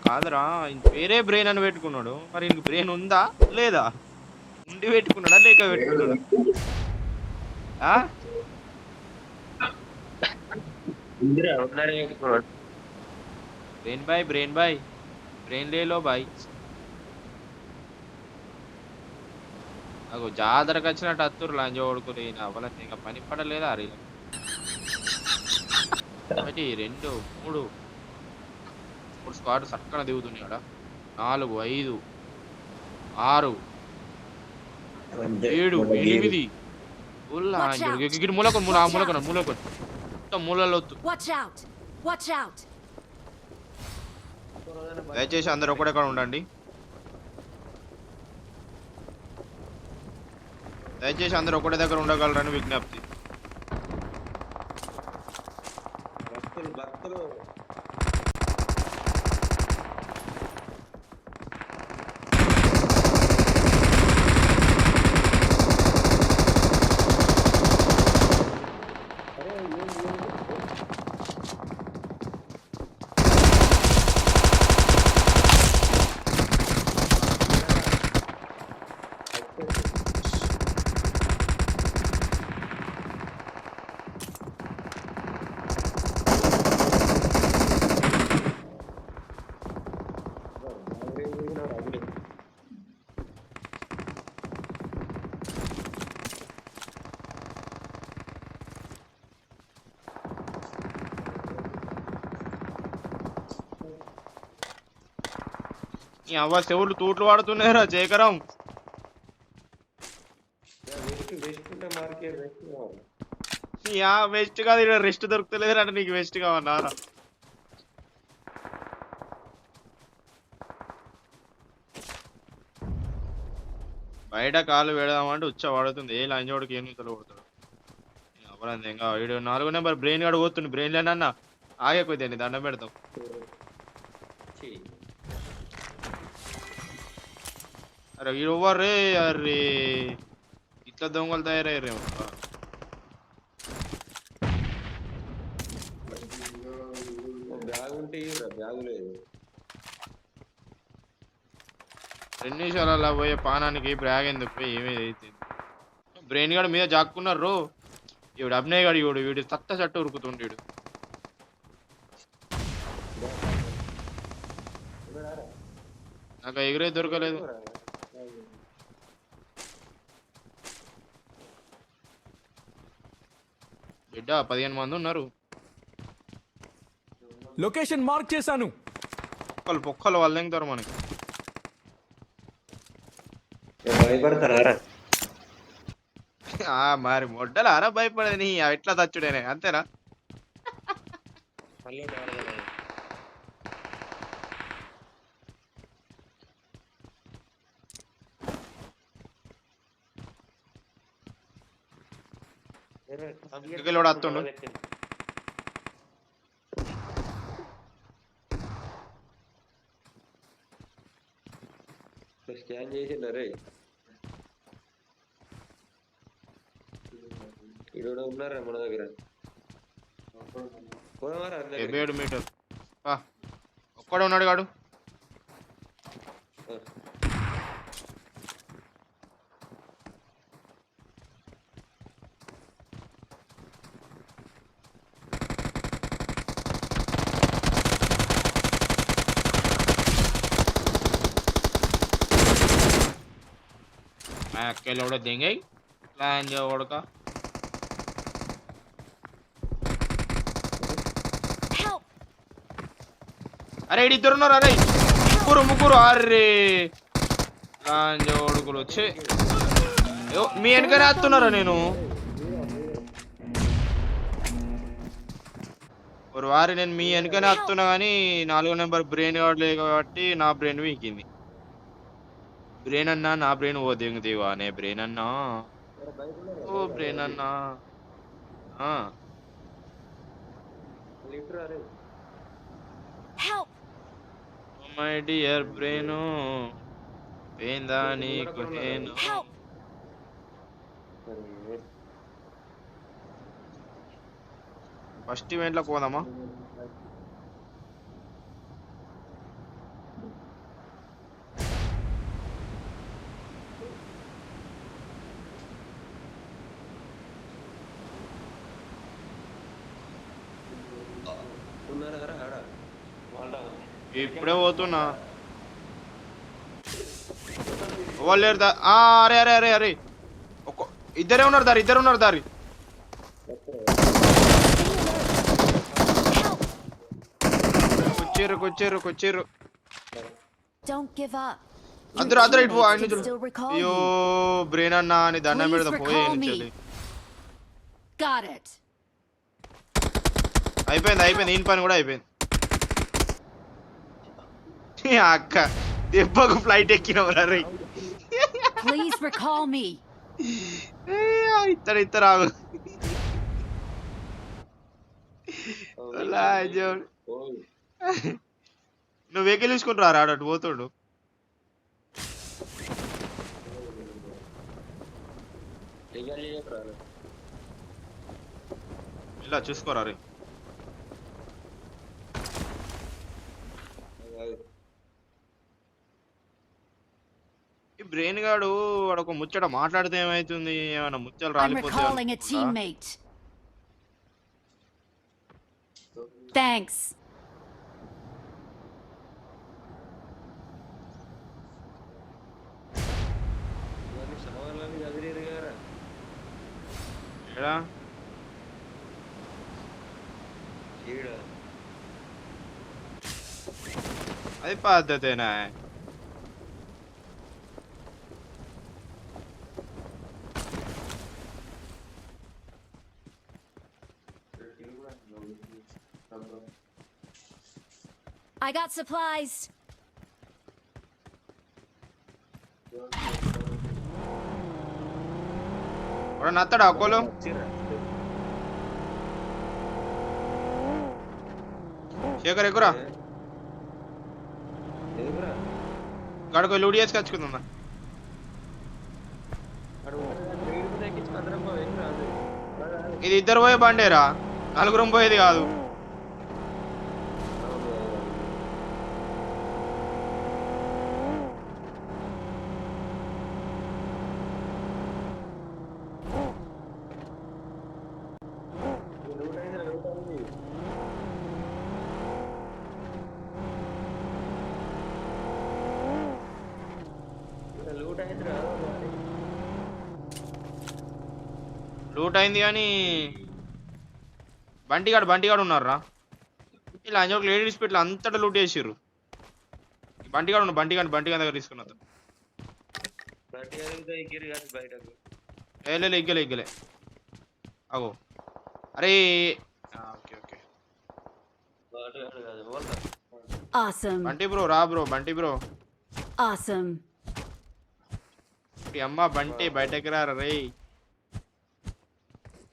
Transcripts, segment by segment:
కాదురా వేరే బ్రెయిన్ అని పెట్టుకున్నాడు. మరి ఇంక బ్రెయిన్ ఉందా లేదా? ఉండి పెట్టుకున్నాడా లేక పెట్టుకున్నాడా? ఆ ఇందిరా ఉన్నారే పెట్టుకున్నాడు. బ్రెయిన్ బాయ్ బ్రెయిన్ లేలో బాయ్. నాకు జాతరకు వచ్చినట్టు అత్తురు లంజ కొడుకులు ఈయన అవ్వాలని ఇంకా పని పడలేదా వీళ్ళకి? ఒకటి రెండు మూడు మూడు స్క్వాడ్ సక్కన దిగుతున్నాయి ఆడ. 4 5 6 అంతే 7 మన గేమ్. 8 ఉల్లా Watch out! గిడి మూలకొని మూల Watch మూలకొని out! మూలకొని మొత్తం మూలలో వద్దు. Watch out! Watch out! దయచేసి అందరు ఒకడెక్కడ ఉండండి. దయచేసి అందరు ఒకటే దగ్గర ఉండగలరని విజ్ఞప్తి. భక్తులు ఈ అవ్వ చెవులు తూట్లు వాడుతున్నాయిరా జయకరం. వెస్ట్ కాదు ఇక్కడ రెస్ట్ దొరుకుతలేదు అంటే నీకు వెస్ట్ కావన్నారా? బయట కాలు పెడదామంటే ఉచ్చ పడుతుంది. ఏ లంచోడికి ఏం నిద్ర కొడతాడు అవరంది. ఇంకా 4 నెంబర్ బ్రెయిన్ గాడు పోతుంది. బ్రెయిన్ లేనన్నా ఆగకపోతే దండం పెడతాం. అరే ఇవ్వర్రే అరే ఇట్లా దొంగలు తయారయ్యారే. బ్యాగ్ ఉంటే బ్యాగ్ లేదు. 2 నిమిషాలలో పోయే పానానికి బ్రాగ్ ఎందుకు పోయి ఏమైతే బ్రెయిన్ గార్డ్ మీద జాక్కున్నారు. ఈవిడు అభినయ్ గాడు వీడు తట్ట చట్టు ఉరుకుతుండేడు. నాకు ఎగురే దొరకలేదు. బిడ్డ 15 మంది ఉన్నారు. లొకేషన్ మార్క్ చేశాను. పొక్కలు వాళ్ళు ఎంగుతారు మనకి. భయపడతారా? మరి మొడ్డలారా భయపడేది నీ ఎట్లా తచ్చుడేనే అంతేనా? ఇంటికి వస్తుండు. స్కాన్ చేసిండరే ఇక్కడ ఉన్నారా మన దగ్గర? 7 మీటర్ ఒక్కడే ఉన్నాడు కాడు. अकेले उड़ा देंगे प्लान जो उड़ का अरे इडी इधर उన్నారు अरे ముగ్గురు అరే ప్లాన్ जो ఉడుకులు వచ్చే మీ వెనకనే వస్తున్నారా? నేను ఒక వారి నేను మీ వెనకనే వస్తున్నా కానీ 4 నెంబర్ బ్రెయిన్ కావట్లేదు కాబట్టి నా బ్రెయిన్ వీకింది. బ్రెయిన్ అన్నా నా బ్రెయిన్ ఓ దిగుదేవా అనే బ్రెయిన్ అన్నా ఓ బ్రెయిన్ అన్నా మై డియర్ బ్రెయిన్ ఏందా నీకు నేను ఫస్ట్ ఈవెంట్లోకి పోదామా? ఉన్నారా ఆడ వాళ్ళ ఇప్పుడే పోతున్నా. వాళ్ళు లేరు అరే అరే అరే అరే ఇద్దరే ఉన్నారు దారి, ఇద్దరు ఉన్నారు దారి. కొచ్చేరు. Don't give up. అందరూ ఇటు ఆయన Can still recall అయ్యో you. బ్రెయిన్ అన్నా అని దండం Please పెడతా పోయే recall me. నుంచి. Got it. అయిపోయింది ఈయన పని కూడా అయిపోయింది. అక్క దెబ్బకు ఫ్లైట్ ఎక్కినవరా రే. Please recall me. ఇద్దరు ఆగు. నువ్వు వెహికల్ తీసుకుంటారా రాడు పోతాడు. ఇలా చూసుకోరా రే. ఈ బ్రెయిన్ గాడు వాడు ఒక ముచ్చట మాట్లాడితే ఏమైతుంది, ఏమైనా ముచ్చలు I'm recalling a రాలిపోతే. teammate. Thanks. ఏడా అది పద్ధతేనా? I got supplies. వాడు నత్తడా అక్కోలు? శేఖర్ ఎక్కురా గడుకో లూడి వేసి కచ్చుకుందా. ఇది ఇద్దరు పోయే బండేరా, నలుగురం పోయేది కాదు. లూట్ అయింది కానీ బంటిగాడు ఉన్నారా. ఇలా అంజోకి లేడీస్ పెట్టి అంతటా లూట్ చేసిర్రు. బంటిగాడు దగ్గర తీసుకున్నా. ఇగ్గలే అగో అరే. Okay Awesome. బంటి బ్రో రా బ్రో. Bunty bro Awesome. అమ్మ బంటి బయటకి రారా రే.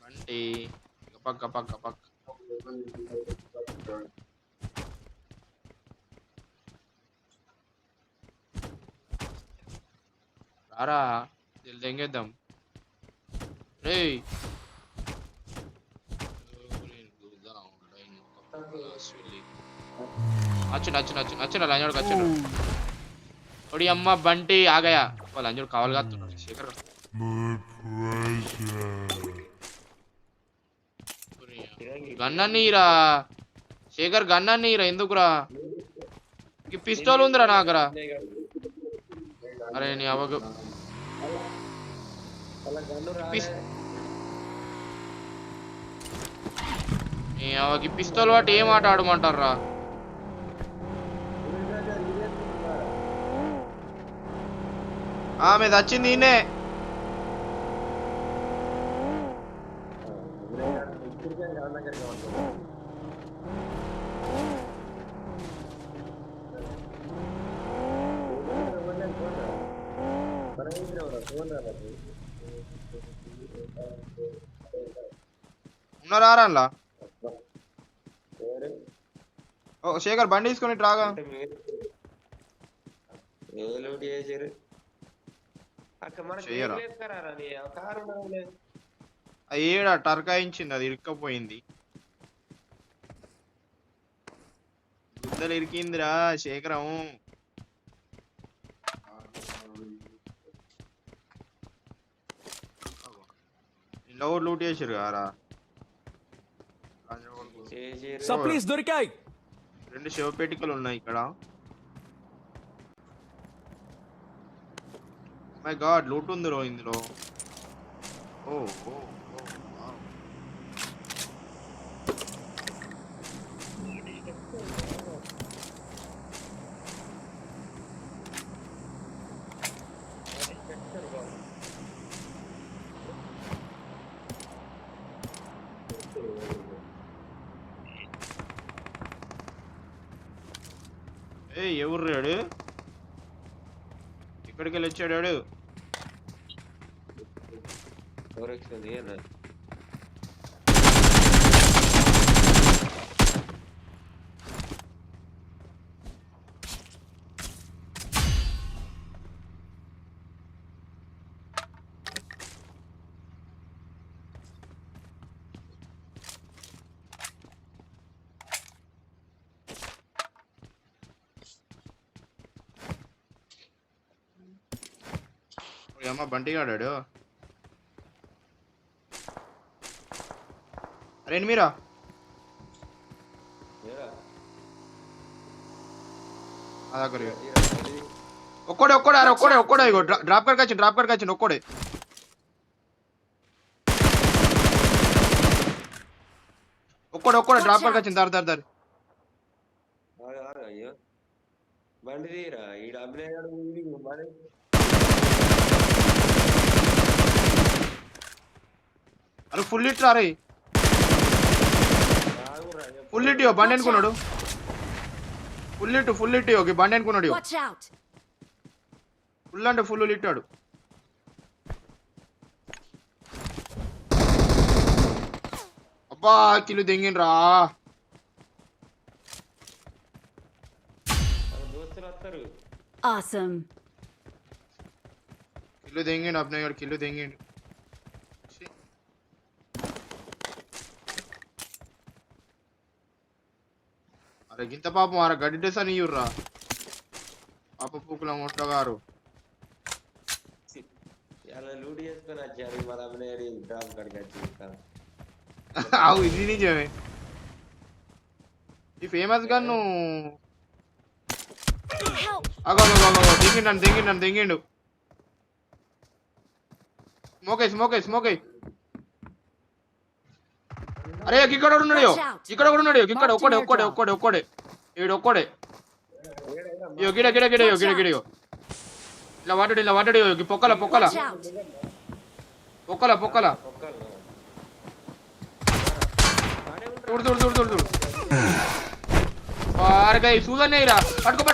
బంటి పక్క రారా తెంగేద్దాం రే. నచ్చిన లంజోడికి వచ్చిండు. ఒడి అమ్మ బంటి ఆగయా. వాళ్ళ లంజోడు కావాలి కాస్తున్నాడు. శేఖర్ గన్నీరా. శేఖర్ గన్నీరా ఎందుకురా? పిస్తోల్ ఉందిరా నాకురా. అరే నీ అవకు పిస్తోల్ వాటి ఏం ఆట ఆడమంటారా? ఆమె వచ్చింది ఈయనే. ఉన్నారా అలా? ఓ శేఖర్ బండి తీసుకొని రాగా. ఏడా టర్కాయించింది, అది ఇరుక్కపోయింది. గుద్దలు ఇరికిందిరా శేఖరం. లూట్ చేసారు కారా. సప్లీస్ దొరికాయి. 2 శవపేటికలు ఉన్నాయి ఇక్కడ. మై గాడ్ లూట్ ఉందిరో ఇందులో. ఓ ఓ ఓ వావ్. ఏయ్ ఎవరు రాడు? ఇక్కడికి వెళ్ళి వచ్చాడు. అమ్మ బంటి ఆడాడు. అరే మీరా ఒక్కడే ఒక్కడే అరే ఒక్కడే ఒక్కడే ఇగో డ్రాప్ కర్కి వచ్చింది ఒక్కడే. ఒక్కడే డ్రాప్ కర్కి వచ్చింది. దారి బండి తీరా ఈ డబ్బులు అరే ఫుల్ లిట్ రా. రే ఫుల్ లిట్ ఇవ్వ బండి అనుకున్నాడు. ఫుల్ లిట్ ఇవ్వ బండి అనుకున్నాడు. Watch out. ఫుల్ అంటే ఫుల్ లిట్టాడు. అబ్బా కిలు దెంగినరా. దోస్తులు వస్తారు. Awesome. కిల్లు దెంగిండు అబ్బాయి గారు కిల్లు దెంగిండు. అరే గింత పాపం అరే గడ్డి డ్రెస్ అని ఇవ్వరా పాప పూకుల మొట్టగారు. ఇలా లూట్ చేసుకొని వచ్చారు మన అభినయ డ్రాప్ కడికి వచ్చి. అవు ఇది నిజమే. ఈ ఫేమస్ గన్ను దెంగిండు. స్మోకే. అరే ఇక్కడ ఉన్నాడు. ఇక్కడ ఒక్కడే ఈడు ఒక్కడే. గిడ ఇలా వాటాడు పొక్కల చూడు. అరే చూదన్నే రా పట్టుకో.